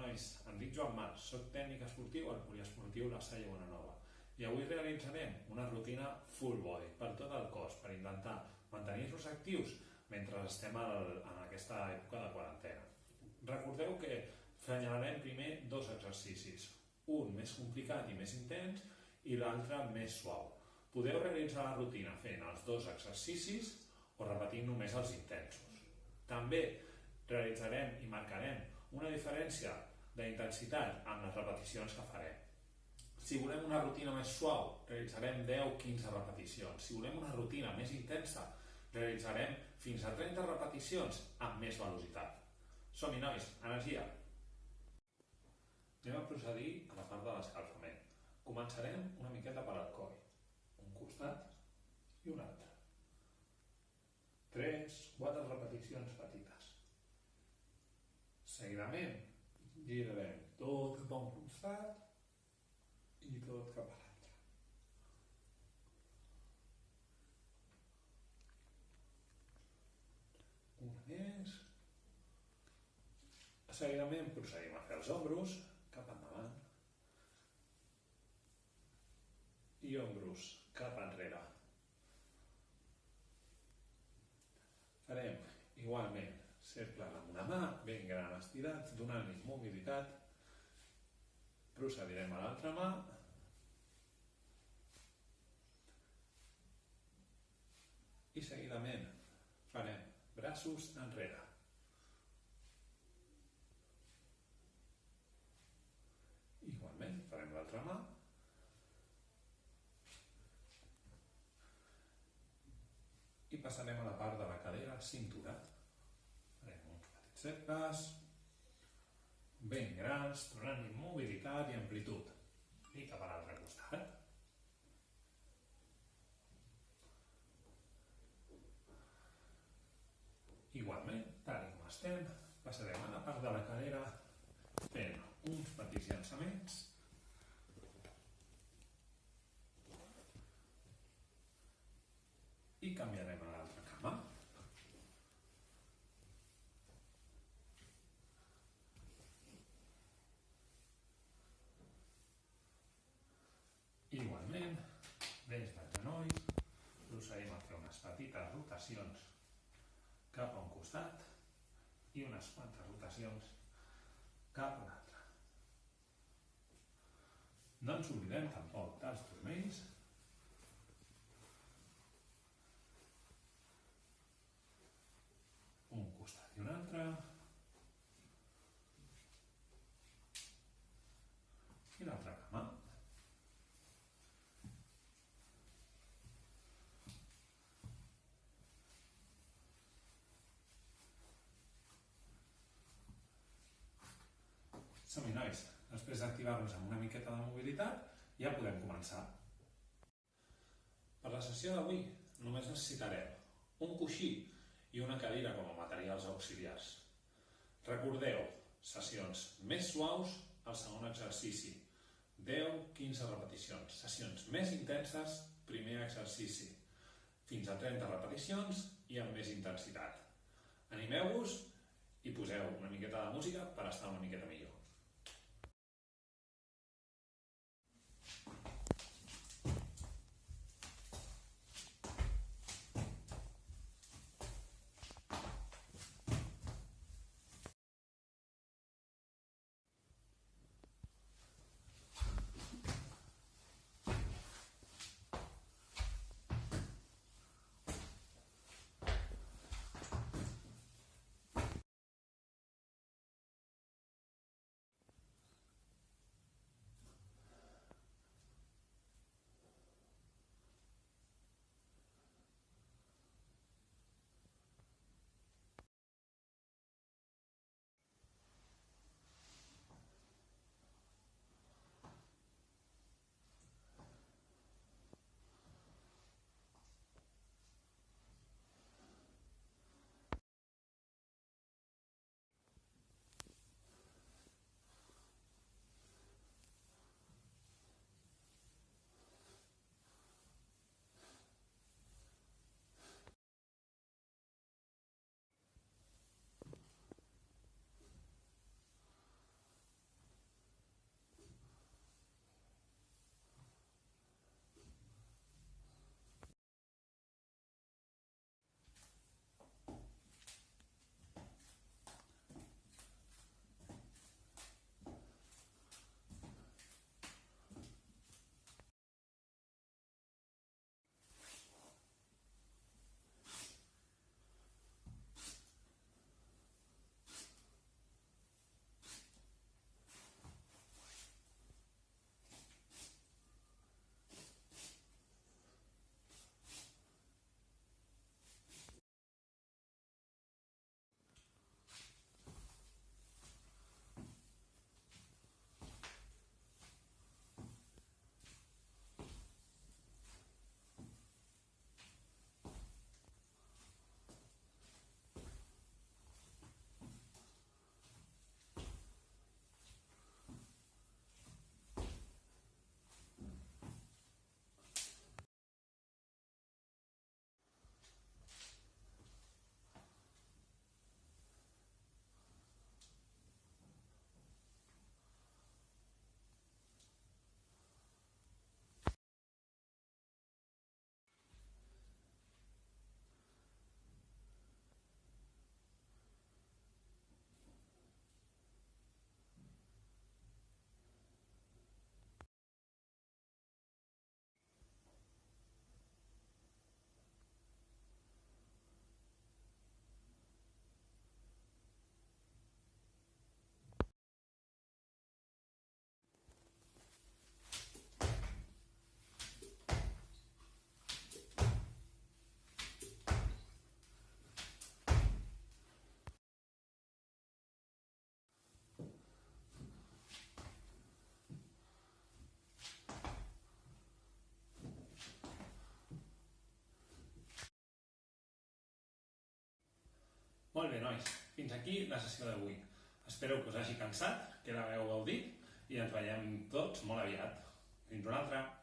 nois, em dic Joan Marc, soc tècnic esportiu al poliesportiu La Salle Bonanova i avui realitzarem una rutina full body per tot el cos per intentar mantenir-nos actius mentre estem en aquesta època de quarantena. Recordeu que assenyalarem primer dos exercicis, un més complicat i més intens i l'altre més suau. Podeu realitzar la rutina fent els dos exercicis o repetint només els intensos. També realitzarem i marcarem una diferència d'intensitat amb les repeticions que farem. Si volem una rutina més suau, realitzarem 10-15 repeticions. Si volem una rutina més intensa, realitzarem fins a 30 repeticions amb més velocitat. Som-hi, nois, energia! Anem a procedir a la part de l'escalfament. Començarem una miqueta per al coll. Un costat i un altre. 3-4 repeticions petites. Seguidament, girarem tot cap a un costat i tot cap a l'altre. Una més. Seguidament procedim a fer els ombros cap endavant i ombros cap enrere. Farem igualment cercles amb una mà, ben gran estirats, donant-li mobilitat. Procedirem a l'altra mà. I seguidament farem braços enrere. Igualment farem l'altra mà. I passarem a la part de la cadera, cintura. Farem uns petits cercles ben grans, donant-li mobilitat i amplitud. I cap a l'altre costat. Igualment, tal com estem, passarem a la part de la cadera fent uns petits llançaments i canviarem a l'altra cama. Igualment, des del genoll, procedim a fer unes petites rotacions cap a un costat i unes quantes rotacions cap a l'altre. No ens oblidem tampoc dels turmells. Un costat i un altre. I l'altra cama. Som-hi, nois. Després d'activar-nos amb una miqueta de mobilitat, ja podem començar. Per la sessió d'avui només necessitarem un coixí i una cadira com a materials auxiliars. Recordeu, sessions més suaus al segon exercici. 10-15 repeticions. Sessions més intenses, primer exercici. Fins a 30 repeticions i amb més intensitat. Animeu-vos i poseu una miqueta de música per estar una miqueta millor. nois, fins aquí la sessió d'avui. Espero que us hagi cansat, que l'hagueu gaudit i ens veiem tots molt aviat. Fins una altra!